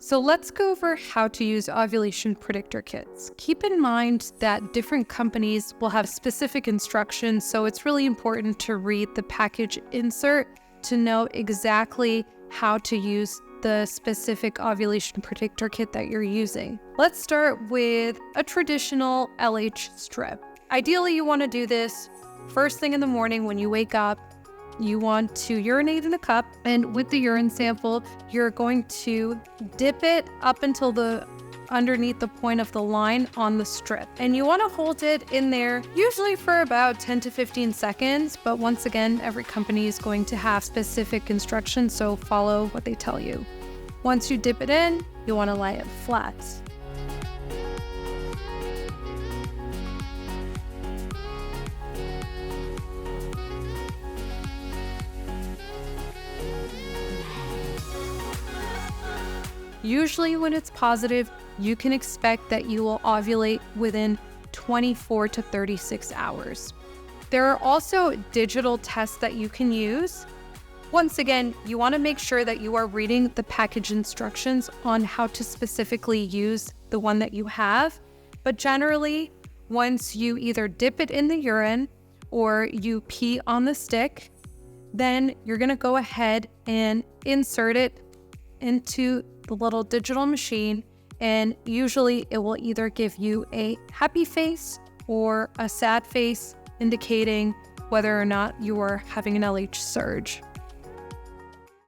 So let's go over how to use ovulation predictor kits. Keep in mind that different companies will have specific instructions, so it's really important to read the package insert to know exactly how to use the specific ovulation predictor kit that you're using. Let's start with a traditional LH strip. Ideally, you want to do this first thing in the morning when you wake up. You want to urinate in a cup, and with the urine sample, you're going to dip it up until underneath the point of the line on the strip. And you want to hold it in there usually for about 10 to 15 seconds. But once again, every company is going to have specific instructions, so follow what they tell you. Once you dip it in, you want to lie it flat. Usually when it's positive, you can expect that you will ovulate within 24 to 36 hours. There are also digital tests that you can use. Once again, you want to make sure that you are reading the package instructions on how to specifically use the one that you have. But generally, once you either dip it in the urine or you pee on the stick, then you're going to go ahead and insert it into the little digital machine, and usually it will either give you a happy face or a sad face, indicating whether or not you are having an LH surge.